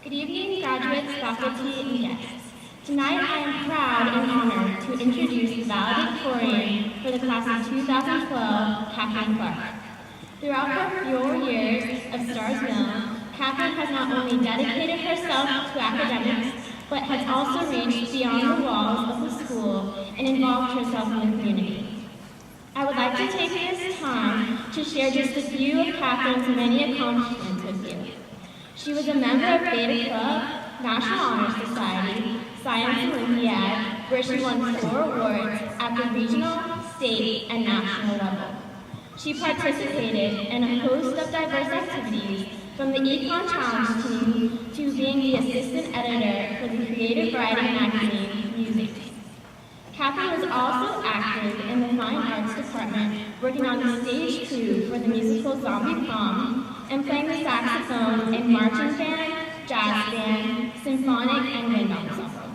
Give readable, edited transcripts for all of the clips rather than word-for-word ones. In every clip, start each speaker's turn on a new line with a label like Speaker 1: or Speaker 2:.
Speaker 1: Good evening, graduates, faculty, and guests. Tonight, I am proud and honored to introduce the valedictorian for the class of 2012, Kathryn Clark. Throughout her 4 years of Starr's Mill, Kathryn has not only dedicated herself to academics, but has also reached beyond the walls of the school and involved herself in the community. I would like to take this time to share just a few of Kathryn's many accomplishments with you. She was a member of Beta Club, National Honor Society, Science Olympiad, where she won 4 awards at the regional, state, and national level. She participated in a host of diverse activities, from the Econ Challenge team to being the assistant editor for the creative writing magazine, Music. Kathryn was also active in the Fine Arts department, working on the stage crew for the musical Zombie Prom, and playing the saxophone in marching band, jazz band, symphonic, and wind ensemble.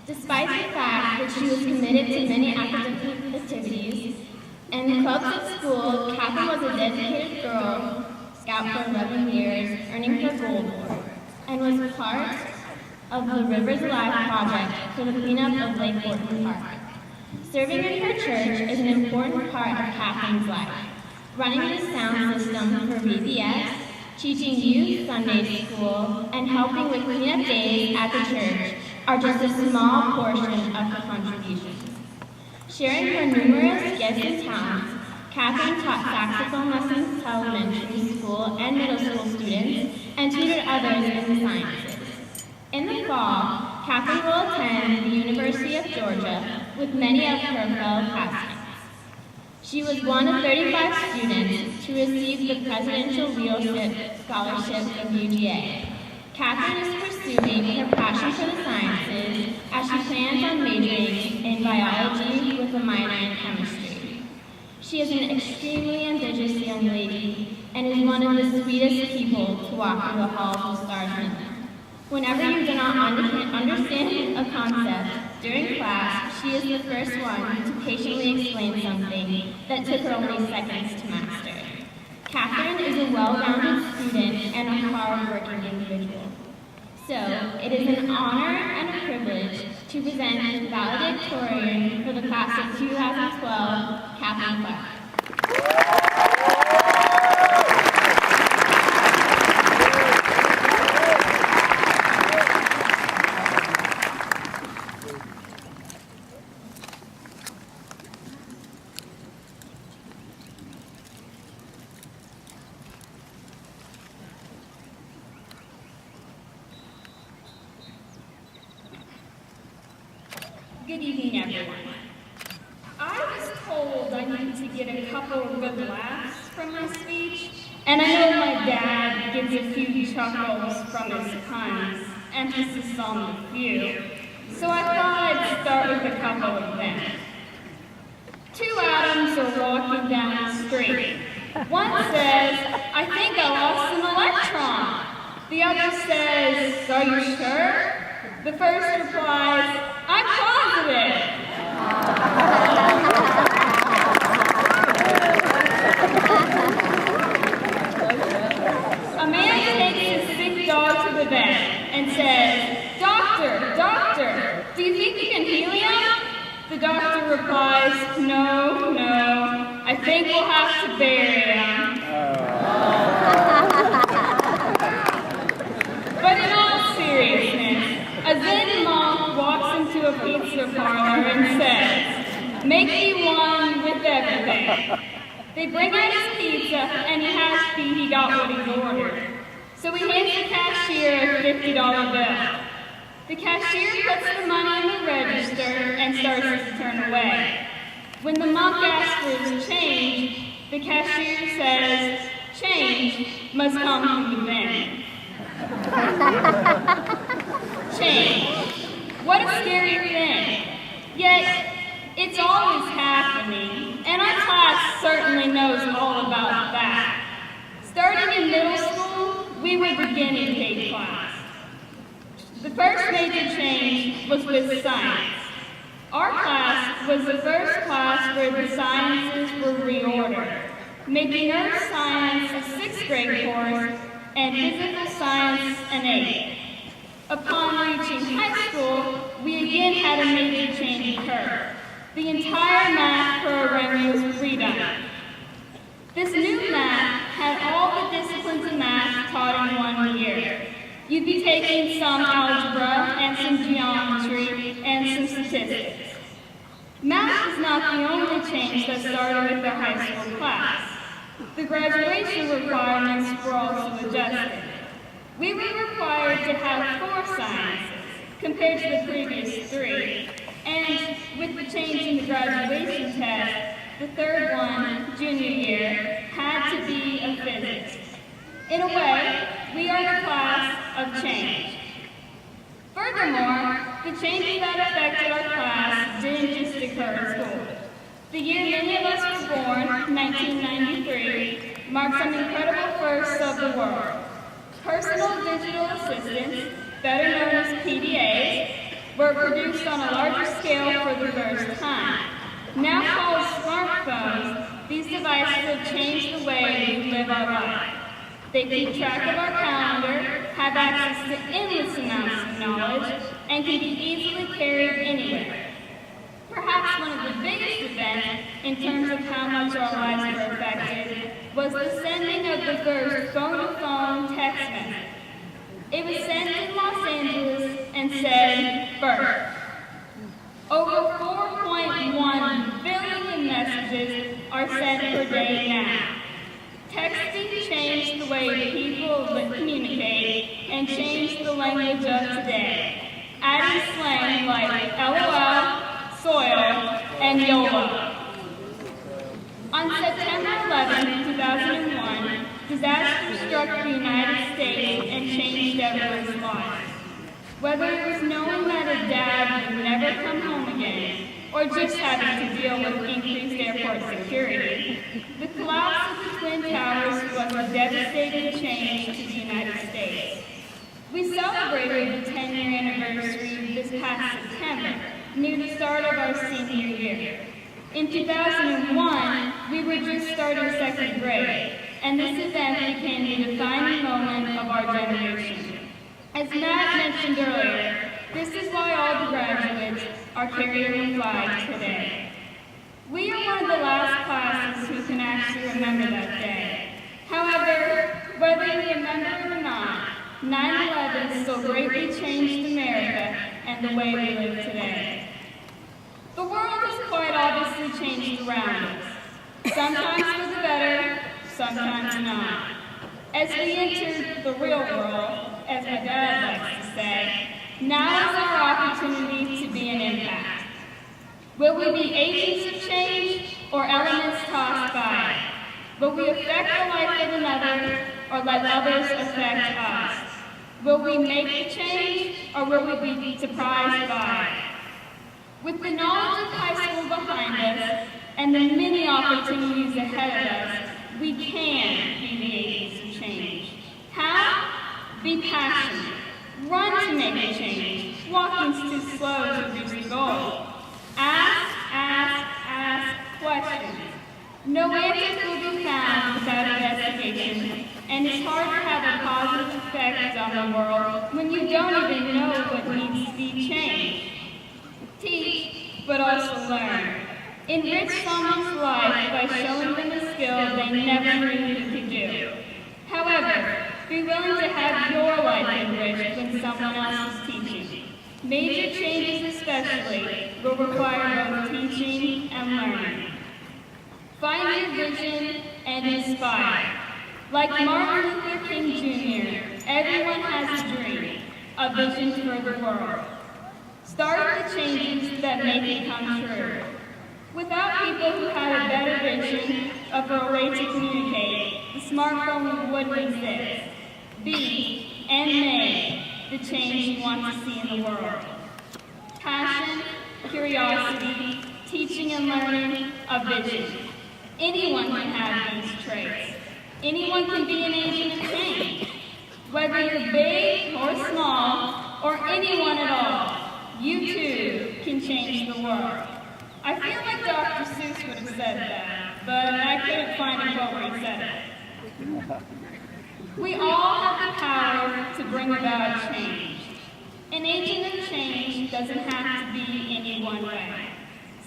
Speaker 1: Despite the fact that she was committed to many academic activities and clubs at school, Kathryn was a dedicated Girl Scout for 11 years, earning her Gold Award, and was part of the Rivers Alive project for the cleanup of Lake Orton Park. Serving in her church is an important part of Kathryn's life. Running the sound system for VBS, teaching youth Sunday school, and helping with cleanup days at the church are just a small portion of her contributions. Sharing her numerous gifts and talents, Kathryn taught saxophone lessons to elementary school and middle school students and tutored others in the sciences. In the fall, Kathryn will attend the University of Georgia with many of her fellow classmates. She was one of 35 students to receive the Presidential Leadership Scholarship from UGA. Kathryn is pursuing her passion for the sciences as she plans on majoring in biology with a minor in chemistry. She is an extremely ambitious young lady and is one of the sweetest people to walk through the halls of Starr's Mill. Whenever you do not understand a concept during class, she is the first one to patiently explain something that took her only seconds to master. Kathryn is a well-rounded student and a hard-working individual. So, it is an honor and a privilege to present the valedictorian for the class of 2012, Kathryn Clark.
Speaker 2: Good evening, everyone. I was told I needed to get a couple of good laughs from my speech, and I know my dad gives a few chuckles from his puns, emphasis on the few, so I thought I'd start with a couple of them. 2 atoms are walking down the street. One says, "I think I lost an electron." The other says, "Are you sure?" The first replies, "I'm positive." A man takes his sick dog to the vet and says, "Doctor, doctor, do you think you can heal him?" The doctor replies, "No, no, I think we'll have to bury him." But in all seriousness, a Zen monk walks into a pizza parlor and says, "Make me one with everything." They bring out his pizza, and he got what he ordered. So he hands the cashier a $50 bill. The cashier puts the money in the register and starts to turn away. When the monk asks for his change, the cashier says, "Change must come from within." Change. What a scary thing. Yet, it's always happening, and our class certainly knows all about that. Starting in middle school, we were the guinea pig class. The first major change was with science. Our class was the first class where the sciences were reordered, making earth science a 6th grade course and physical science an 8. Upon reaching high school, we again had a major change occur. The entire math program was redone. This new math had all the disciplines of math taught in 1 year. You'd be taking some algebra and some geometry and some statistics. Math is not the only change that started with the high school class. The graduation requirements were also adjusted. We were required to have 4 sciences compared to the previous 3, and with the change in the graduation test, the third one, junior year, had to be a physics. In a way, we are the class of change. Furthermore, the changes that affected our class didn't just occur at school. The year many of us were born, 1993, marks some incredible firsts of the world. Personal digital assistants, better known as PDAs, were produced on a larger scale for the first time. Now called smartphones, these devices have changed the way we live our life. They keep track of our calendar, have access to endless amounts of knowledge, and can be easily carried anywhere. Perhaps one of the biggest events in terms of how much our lives were affected was the sending of the first phone-to-phone text message. It was sent in Los Angeles and said, "Birth." Over 4.1 billion messages are sent per day now. Texting changed the way people communicate and changed the language of today, adding slang like LOL, soil, and YOLO. On September 11, 2001, disaster struck the United States and changed everyone's lives. Whether it was knowing that a dad would never come home again, or just having to deal with increased airport security, the collapse of the Twin Towers was a devastating change to the United States. We celebrated the 10-year anniversary this past September, near the start of our senior year. In 2001, we were just starting 2nd grade, and this event became the defining moment of our generation. As Matt mentioned earlier, this is why all the graduates are carrying the flag today. We are one of the last classes who can actually remember that day. However, whether you remember it or not, 9/11 still greatly changed America and the way we live today. The world has quite obviously changed around us, sometimes for the better, sometimes not. As we enter the real world, as my dad likes to say, now is our opportunity to be an impact. Will we be agents of change or elements tossed by it? Will we affect the life of another or let others affect us? Will we make the change or will we be surprised by it? With the knowledge of high school behind us and the many opportunities ahead of us, we can be the agents of change. How? Be passionate. Run to make a change. Walking's too slow to reach the goal. Ask questions. No answers will be found without investigation, and it's hard to have a positive effect on the world when you don't even know what needs to be changed. Teach, but also learn. Enrich someone's life by showing them a skill they never knew they could do. However, be willing to have your life enriched when someone else is teaching. Major changes especially will require both teaching and learning. Find your vision and inspire. Like Martin Luther King Jr., everyone has a dream, a vision for the world. Start the changes that make it come true. Without people who had a better vision of a way to communicate, the smartphone wouldn't exist. Be and make the change you want to see in the world. Passion, curiosity, teaching and learning, a vision. Anyone can have these traits. Anyone can be an agent of change. Whether you're big or small, or anyone at all, you too can change the world. I feel like Dr. Seuss would have said that, but I couldn't find a quote where he said it. We all have the power to bring about change. An agent of change doesn't have to be any one way.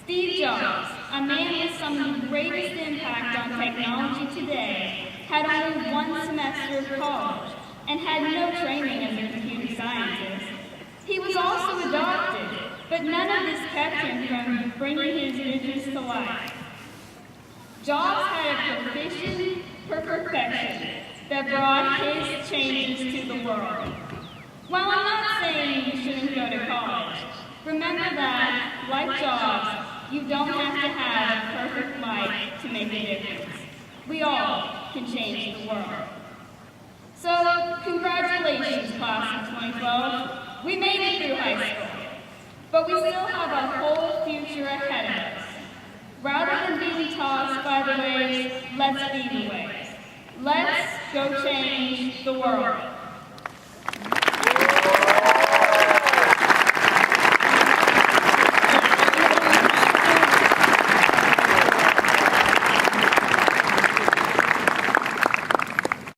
Speaker 2: Steve Jobs, a man with some of the greatest impact on technology today, had only one semester of college and had no training as a computer scientist. He was also adopted, but none of this kept him from bringing his visions to life. Jobs had a provision for perfection that brought his changes to the world. While I'm not saying you shouldn't go to college, remember that, like Jobs, you don't have to have a perfect life to make a difference. We all can change the world. So, congratulations, class of 2012. We made it through high school, but we still have our whole future ahead of us. Rather than being tossed by the waves, let's be the waves. Let's go change the world.